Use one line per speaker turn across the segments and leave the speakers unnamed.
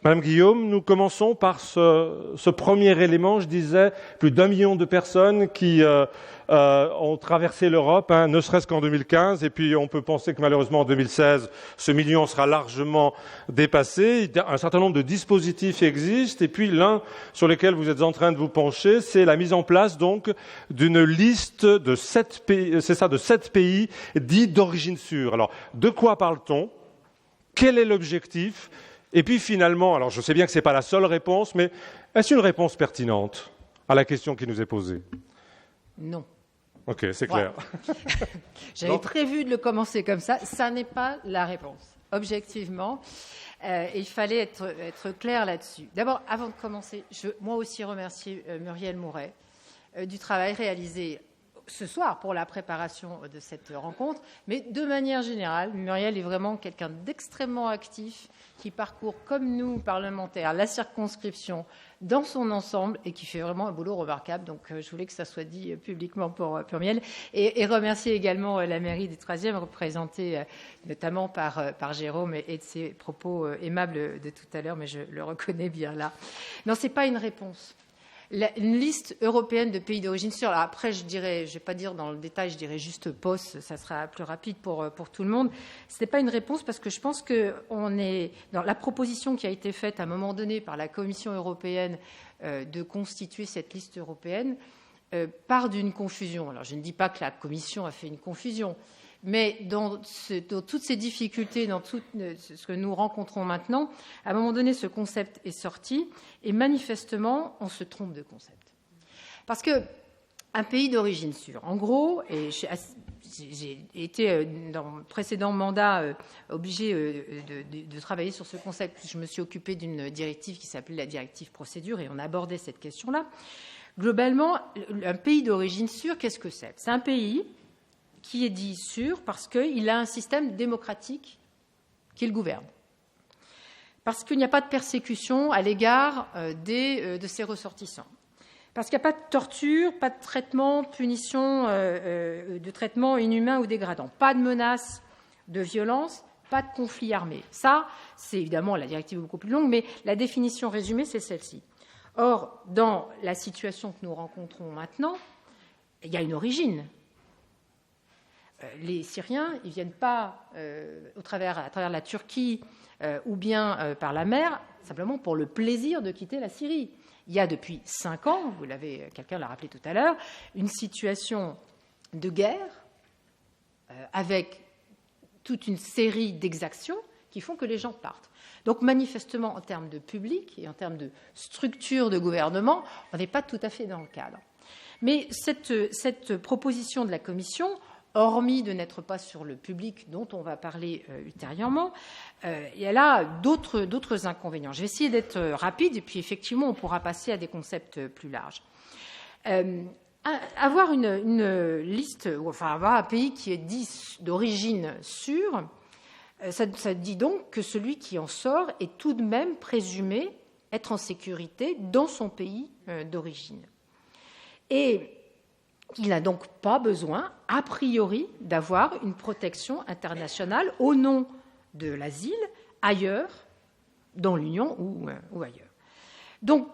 Madame Guillaume, nous commençons par ce premier élément. Je disais, plus d'1 million de personnes qui ont traversé l'Europe, ne serait-ce qu'en 2015, et puis on peut penser que malheureusement en 2016, ce million sera largement dépassé. Un certain nombre de dispositifs existent, et puis l'un sur lequel vous êtes en train de vous pencher, c'est la mise en place donc d'une liste de 7 pays, c'est ça, de 7 pays dits d'origine sûre. Alors, de quoi parle-t-on? Quel est l'objectif? Et puis finalement, alors je sais bien que ce n'est pas la seule réponse, mais est-ce une réponse pertinente à la question qui nous est posée?
Non.
Ok, c'est clair.
Voilà. J'avais prévu de le commencer comme ça. Ça n'est pas la réponse. Objectivement, il fallait être clair là-dessus. D'abord, avant de commencer, je veux moi aussi remercier Muriel Mouret du travail réalisé ce soir pour la préparation de cette rencontre. Mais de manière générale, Muriel est vraiment quelqu'un d'extrêmement actif qui parcourt, comme nous, parlementaires, la circonscription dans son ensemble et qui fait vraiment un boulot remarquable. Donc, je voulais que ça soit dit publiquement pour Muriel. Et remercier également la mairie du 3e, représentée notamment par Jérôme et de ses propos aimables de tout à l'heure, mais je le reconnais bien là. Non, ce n'est pas une réponse. Une liste européenne de pays d'origine sûre. Alors après, je ne vais pas dire dans le détail, je dirais juste POS, ça sera plus rapide pour tout le monde. Ce n'est pas une réponse parce que je pense qu'on est dans la proposition qui a été faite à un moment donné par la Commission européenne de constituer cette liste européenne part d'une confusion. Alors je ne dis pas que la Commission a fait une confusion, mais dans toutes ces difficultés, dans tout ce que nous rencontrons maintenant, à un moment donné, ce concept est sorti et manifestement, on se trompe de concept. Parce qu'un pays d'origine sûre, en gros, et j'ai été dans mon précédent mandat obligé de travailler sur ce concept. Je me suis occupée d'une directive qui s'appelait la directive procédure et on abordait cette question-là. Globalement, un pays d'origine sûre, qu'est-ce que c'est? C'est un pays qui est dit sûr parce qu'il a un système démocratique qui le gouverne. Parce qu'il n'y a pas de persécution à l'égard de ses ressortissants. Parce qu'il n'y a pas de torture, pas de traitement, punition, de traitement inhumain ou dégradant. Pas de menace de violence, pas de conflit armé. Ça, c'est évidemment la directive beaucoup plus longue, mais la définition résumée, c'est celle-ci. Or, dans la situation que nous rencontrons maintenant, il y a une origine. Les Syriens, ils ne viennent pas à travers la Turquie ou bien par la mer, simplement pour le plaisir de quitter la Syrie. Il y a depuis 5 ans, quelqu'un l'a rappelé tout à l'heure, une situation de guerre avec toute une série d'exactions qui font que les gens partent. Donc manifestement, en termes de public et en termes de structure de gouvernement, on n'est pas tout à fait dans le cadre. Mais cette proposition de la Commission, hormis de n'être pas sur le public dont on va parler ultérieurement, elle a d'autres inconvénients. Je vais essayer d'être rapide et puis effectivement on pourra passer à des concepts plus larges. Avoir une liste, enfin avoir un pays qui est dit d'origine sûre, ça dit donc que celui qui en sort est tout de même présumé être en sécurité dans son pays d'origine. Et il n'a donc pas besoin, a priori, d'avoir une protection internationale au nom de l'asile ailleurs, dans l'Union ou ailleurs. Donc,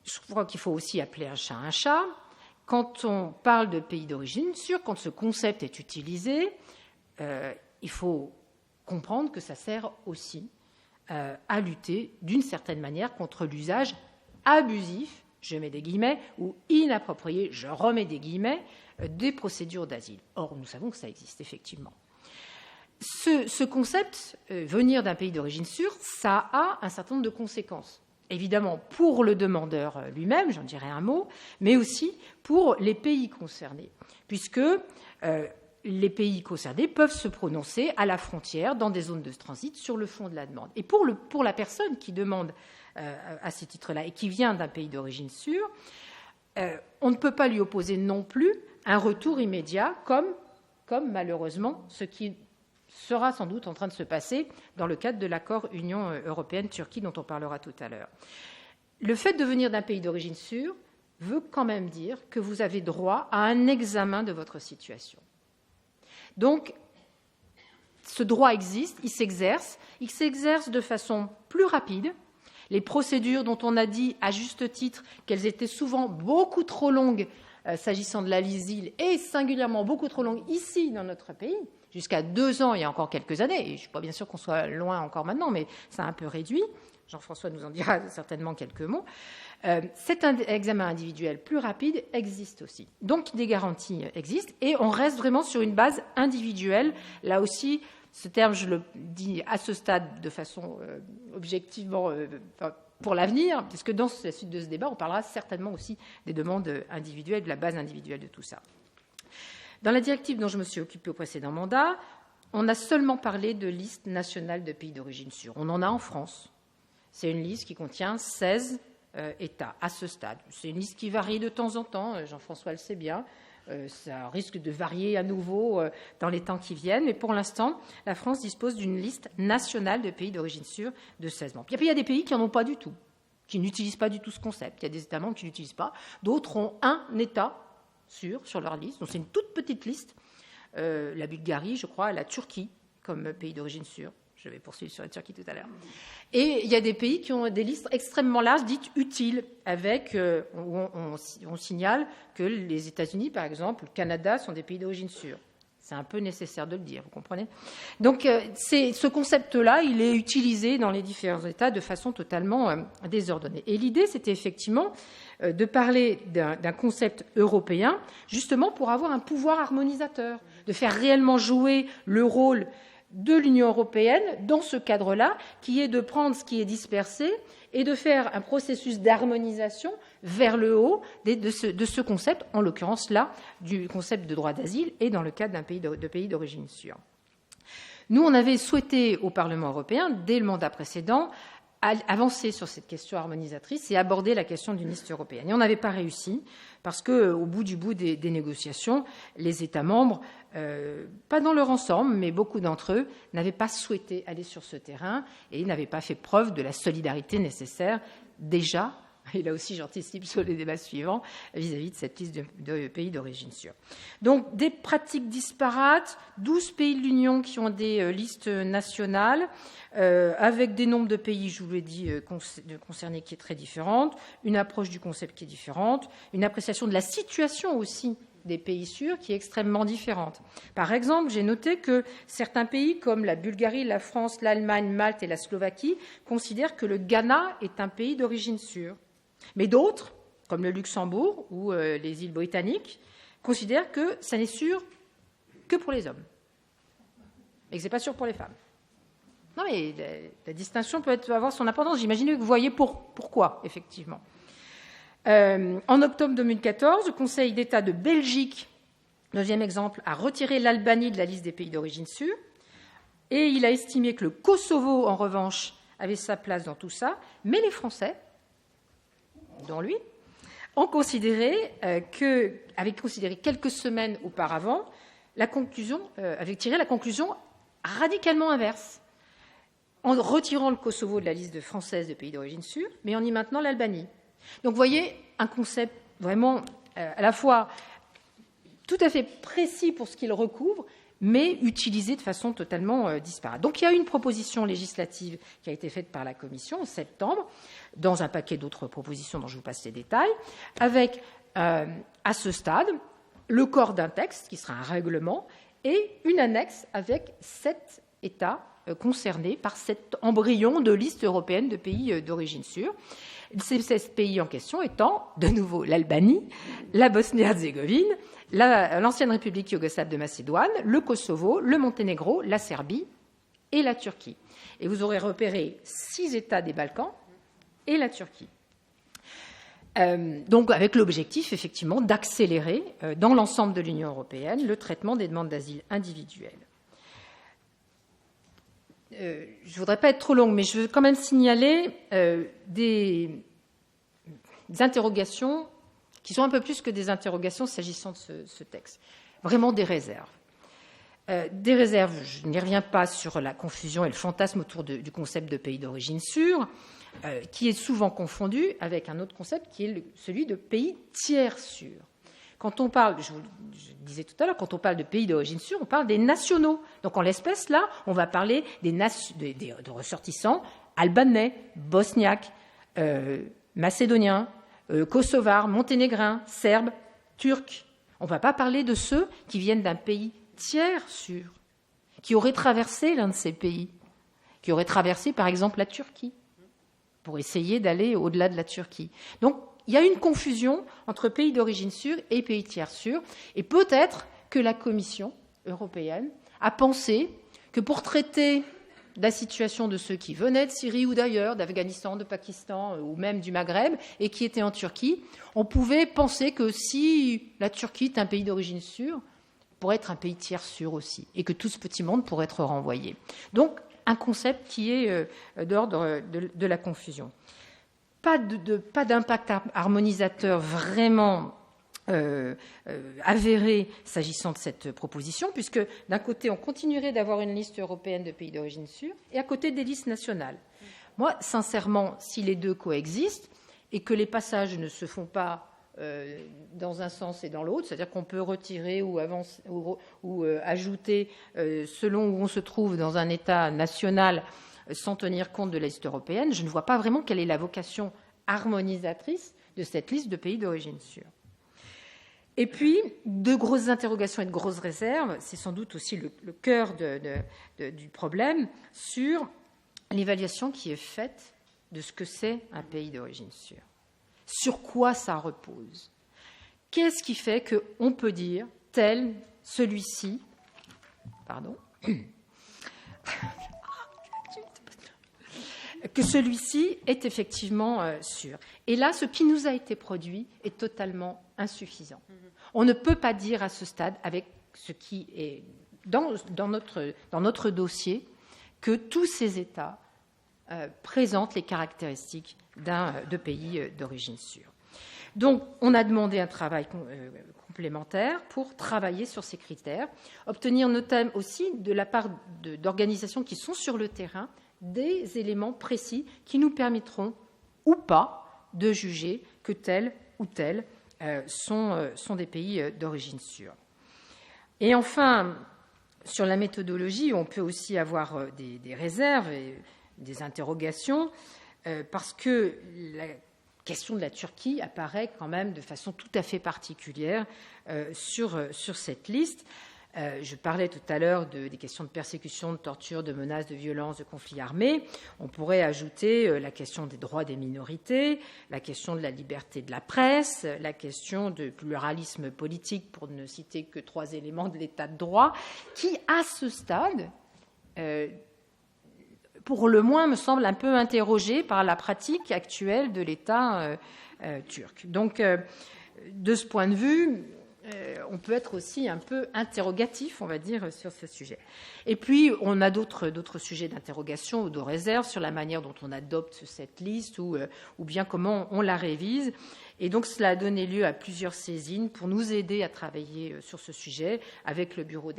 je crois qu'il faut aussi appeler un chat un chat. Quand on parle de pays d'origine sûre, quand ce concept est utilisé, il faut comprendre que ça sert aussi à lutter d'une certaine manière contre l'usage abusif, je mets des guillemets, ou inapproprié, je remets des guillemets, des procédures d'asile. Or, nous savons que ça existe effectivement. Ce concept, venir d'un pays d'origine sûre, ça a un certain nombre de conséquences. Évidemment, pour le demandeur lui-même, j'en dirai un mot, mais aussi pour les pays concernés, puisque les pays concernés peuvent se prononcer à la frontière, dans des zones de transit, sur le fond de la demande. Et pour la personne qui demande à ces titres-là et qui vient d'un pays d'origine sûre, on ne peut pas lui opposer non plus un retour immédiat, comme malheureusement ce qui sera sans doute en train de se passer dans le cadre de l'accord Union européenne-Turquie dont on parlera tout à l'heure. Le fait de venir d'un pays d'origine sûre veut quand même dire que vous avez droit à un examen de votre situation. Donc, ce droit existe, il s'exerce de façon plus rapide. Les procédures dont on a dit, à juste titre, qu'elles étaient souvent beaucoup trop longues s'agissant de l'asile et singulièrement beaucoup trop longues ici dans notre pays, jusqu'à 2 ans il y a encore quelques années, et je ne suis pas bien sûr qu'on soit loin encore maintenant, mais ça a un peu réduit. Jean-François nous en dira certainement quelques mots. Cet examen individuel plus rapide existe aussi. Donc des garanties existent et on reste vraiment sur une base individuelle. Là aussi, ce terme, je le dis à ce stade de façon objectivement pour l'avenir, puisque dans la suite de ce débat, on parlera certainement aussi des demandes individuelles, de la base individuelle de tout ça. Dans la directive dont je me suis occupée au précédent mandat, on a seulement parlé de liste nationale de pays d'origine sûre. On en a en France. C'est une liste qui contient 16 États à ce stade. C'est une liste qui varie de temps en temps, Jean-François le sait bien. Ça risque de varier à nouveau dans les temps qui viennent, mais pour l'instant, la France dispose d'une liste nationale de pays d'origine sûre de 16 membres. Et puis il y a des pays qui n'en ont pas du tout, qui n'utilisent pas du tout ce concept. Il y a des États membres qui ne l'utilisent pas. D'autres ont un État sûr sur leur liste. Donc c'est une toute petite liste. La Bulgarie, je crois, la Turquie comme pays d'origine sûre. Je vais poursuivre sur la Turquie tout à l'heure. Et il y a des pays qui ont des listes extrêmement larges, dites utiles, avec, où on signale que les États-Unis, par exemple, le Canada, sont des pays d'origine sûre. C'est un peu nécessaire de le dire, vous comprenez ? Donc, ce concept-là, il est utilisé dans les différents États de façon totalement désordonnée. Et l'idée, c'était effectivement de parler d'un concept européen, justement pour avoir un pouvoir harmonisateur, de faire réellement jouer le rôle de l'Union européenne dans ce cadre-là, qui est de prendre ce qui est dispersé et de faire un processus d'harmonisation vers le haut de ce concept, en l'occurrence là, du concept de droit d'asile et dans le cadre d'un pays de pays d'origine sûre. Nous, on avait souhaité au Parlement européen, dès le mandat précédent, avancer sur cette question harmonisatrice et aborder la question d'une liste européenne. Et on n'avait pas réussi parce qu'au bout des négociations, les États membres, pas dans leur ensemble, mais beaucoup d'entre eux, n'avaient pas souhaité aller sur ce terrain et n'avaient pas fait preuve de la solidarité nécessaire déjà, et là aussi j'anticipe sur les débats suivants, vis-à-vis de cette liste de pays d'origine sûre. Donc des pratiques disparates, 12 pays de l'Union qui ont des listes nationales, avec des nombres de pays, je vous l'ai dit, concernés qui est très différente, une approche du concept qui est différente, une appréciation de la situation aussi des pays sûrs qui est extrêmement différente. Par exemple, j'ai noté que certains pays comme la Bulgarie, la France, l'Allemagne, Malte et la Slovaquie considèrent que le Ghana est un pays d'origine sûre. Mais d'autres, comme le Luxembourg ou les îles britanniques, considèrent que ça n'est sûr que pour les hommes et que ce n'est pas sûr pour les femmes. Non, mais la distinction peut avoir son importance. J'imagine que vous voyez pourquoi, effectivement. En octobre 2014, le Conseil d'État de Belgique, deuxième exemple, a retiré l'Albanie de la liste des pays d'origine sûre et il a estimé que le Kosovo, en revanche, avait sa place dans tout ça, mais les Français, dont lui, avaient considéré quelques semaines auparavant avaient tiré la conclusion radicalement inverse, en retirant le Kosovo de la liste française de pays d'origine sûre, mais en y maintenant l'Albanie. Donc, vous voyez, un concept vraiment à la fois tout à fait précis pour ce qu'il recouvre, mais utilisé de façon totalement disparate. Donc, il y a une proposition législative qui a été faite par la Commission en septembre, dans un paquet d'autres propositions dont je vous passe les détails, avec, à ce stade, le corps d'un texte qui sera un règlement et une annexe avec 7 États concernés par cet embryon de liste européenne de pays d'origine sûre. Ces 16 pays en question étant, de nouveau, l'Albanie, la Bosnie-Herzégovine, l'ancienne République yougoslave de Macédoine, le Kosovo, le Monténégro, la Serbie et la Turquie. Et vous aurez repéré 6 États des Balkans et la Turquie. Donc avec l'objectif, effectivement, d'accélérer dans l'ensemble de l'Union européenne le traitement des demandes d'asile individuelles. Je ne voudrais pas être trop longue, mais je veux quand même signaler des interrogations qui sont un peu plus que des interrogations s'agissant de ce texte. Vraiment des réserves. Des réserves, je n'y reviens pas sur la confusion et le fantasme autour du concept de pays d'origine sûre, qui est souvent confondu avec un autre concept qui est celui de pays tiers sûrs. Quand on parle, je disais tout à l'heure, quand on parle de pays d'origine sûre, on parle des nationaux. Donc en l'espèce, là, on va parler de ressortissants albanais, bosniaques, macédoniens, kosovars, monténégrins, serbes, turcs. On ne va pas parler de ceux qui viennent d'un pays tiers sûr, qui auraient traversé l'un de ces pays, qui auraient traversé par exemple la Turquie, pour essayer d'aller au-delà de la Turquie. Donc, il y a une confusion entre pays d'origine sûre et pays tiers sûrs, et peut-être que la Commission européenne a pensé que pour traiter la situation de ceux qui venaient de Syrie ou d'ailleurs, d'Afghanistan, de Pakistan ou même du Maghreb et qui étaient en Turquie, on pouvait penser que si la Turquie est un pays d'origine sûre, pourrait être un pays tiers sûr aussi, et que tout ce petit monde pourrait être renvoyé. Donc, un concept qui est d'ordre de la confusion. Pas d'impact harmonisateur vraiment avéré s'agissant de cette proposition, puisque d'un côté, on continuerait d'avoir une liste européenne de pays d'origine sûre, et à côté des listes nationales. Moi, sincèrement, si les deux coexistent, et que les passages ne se font pas dans un sens et dans l'autre, c'est-à-dire qu'on peut retirer ou ajouter selon où on se trouve dans un État national sans tenir compte de la liste européenne, je ne vois pas vraiment quelle est la vocation harmonisatrice de cette liste de pays d'origine sûre. Et puis, de grosses interrogations et de grosses réserves, c'est sans doute aussi le cœur du problème, sur l'évaluation qui est faite de ce que c'est un pays d'origine sûre. Sur quoi ça repose? Qu'est-ce qui fait qu'on peut dire tel, celui-ci, que celui-ci est effectivement sûr. Et là, ce qui nous a été produit est totalement insuffisant. On ne peut pas dire à ce stade, avec ce qui est dans notre dossier, que tous ces États présentent les caractéristiques de pays d'origine sûre. Donc, on a demandé un travail complémentaire pour travailler sur ces critères, obtenir notamment aussi de la part d'organisations qui sont sur le terrain des éléments précis qui nous permettront ou pas de juger que tel ou tel sont des pays d'origine sûre. Et enfin, sur la méthodologie, on peut aussi avoir des réserves et des interrogations, parce que la question de la Turquie apparaît quand même de façon tout à fait particulière sur cette liste. Je parlais tout à l'heure des questions de persécution, de torture, de menaces, de violence, de conflits armés. On pourrait ajouter la question des droits des minorités, la question de la liberté de la presse, la question du pluralisme politique, pour ne citer que 3 éléments de l'état de droit, qui, à ce stade, pour le moins, me semble un peu interrogé par la pratique actuelle de l'État turc. Donc, de ce point de vue, on peut être aussi un peu interrogatif, on va dire, sur ce sujet. Et puis, on a d'autres sujets d'interrogation ou de réserve sur la manière dont on adopte cette liste ou bien comment on la révise. Et donc, cela a donné lieu à plusieurs saisines pour nous aider à travailler sur ce sujet avec le bureau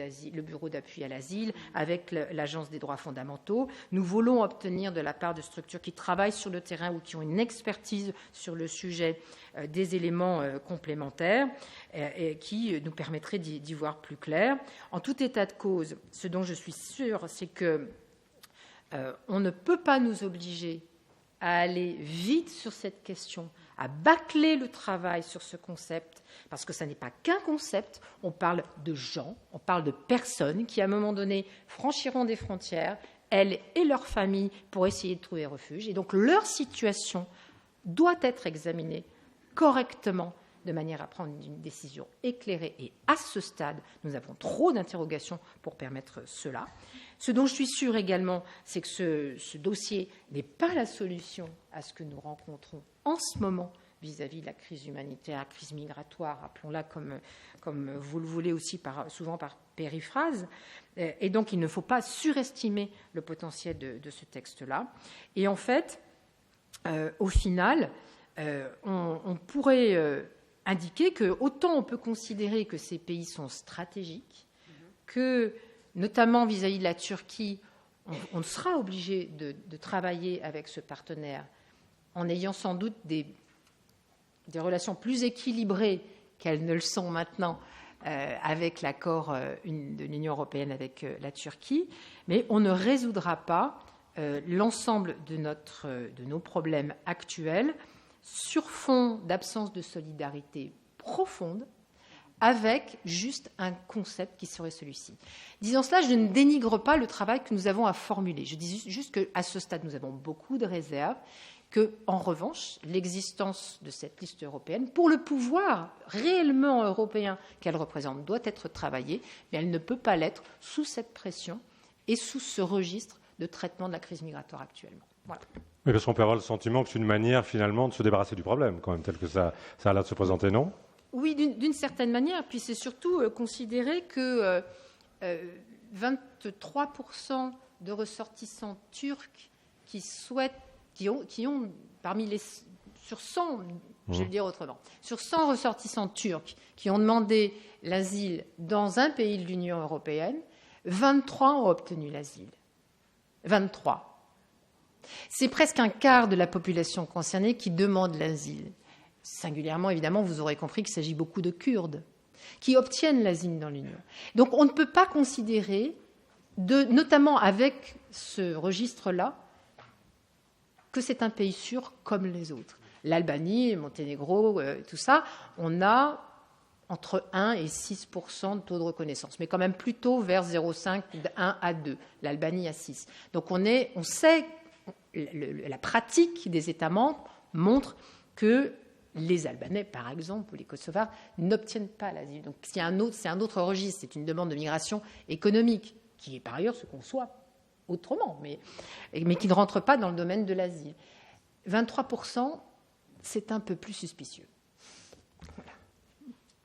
d'appui à l'asile, avec l'Agence des droits fondamentaux. Nous voulons obtenir de la part de structures qui travaillent sur le terrain ou qui ont une expertise sur le sujet des éléments complémentaires et qui nous permettraient d'y voir plus clair. En tout état de cause, ce dont je suis sûre, c'est que on ne peut pas nous obliger à aller vite sur cette question, à bâcler le travail sur ce concept, parce que ça n'est pas qu'un concept, on parle de gens, on parle de personnes qui, à un moment donné, franchiront des frontières, elles et leurs familles, pour essayer de trouver refuge. Et donc, leur situation doit être examinée correctement, de manière à prendre une décision éclairée. Et à ce stade, nous avons trop d'interrogations pour permettre cela. Ce dont je suis sûre également, c'est que ce dossier n'est pas la solution à ce que nous rencontrons en ce moment vis-à-vis de la crise humanitaire, la crise migratoire, appelons-la comme vous le voulez aussi, souvent par périphrase. Et donc, il ne faut pas surestimer le potentiel de ce texte-là. Et en fait, au final, on pourrait indiquer que autant on peut considérer que ces pays sont stratégiques, que notamment vis-à-vis de la Turquie, on sera obligé de travailler avec ce partenaire en ayant sans doute des relations plus équilibrées qu'elles ne le sont maintenant avec l'accord de l'Union européenne avec la Turquie, mais on ne résoudra pas l'ensemble de nos problèmes actuels sur fond d'absence de solidarité profonde, avec juste un concept qui serait celui-ci. Disant cela, je ne dénigre pas le travail que nous avons à formuler. Je dis juste qu'à ce stade, nous avons beaucoup de réserves, que, en revanche, l'existence de cette liste européenne, pour le pouvoir réellement européen qu'elle représente, doit être travaillée, mais elle ne peut pas l'être sous cette pression et sous ce registre de traitement de la crise migratoire actuellement. Voilà.
Mais parce qu'on peut avoir le sentiment que c'est une manière, finalement, de se débarrasser du problème, quand même, tel que ça a l'air de se présenter, non ?
Oui, d'une certaine manière. Puis c'est surtout considérer que 23% de ressortissants turcs qui ont parmi les sur 100, je vais le dire autrement, sur 100 ressortissants turcs qui ont demandé l'asile dans un pays de l'Union européenne, 23 ont obtenu l'asile. 23. C'est presque un quart de la population concernée qui demande l'asile. Singulièrement, évidemment, vous aurez compris qu'il s'agit beaucoup de Kurdes qui obtiennent l'asile dans l'Union. Donc on ne peut pas considérer, notamment avec ce registre-là, que c'est un pays sûr comme les autres. L'Albanie, Monténégro, tout ça, on a entre 1 et 6% de taux de reconnaissance, mais quand même plutôt vers 0,5, de 1 à 2. L'Albanie à 6. Donc on sait, la pratique des États membres montre que les Albanais, par exemple, ou les Kosovars, n'obtiennent pas l'asile. Donc c'est un autre registre, c'est une demande de migration économique, qui par ailleurs se conçoit autrement, mais qui ne rentre pas dans le domaine de l'asile. 23%, c'est un peu plus suspicieux.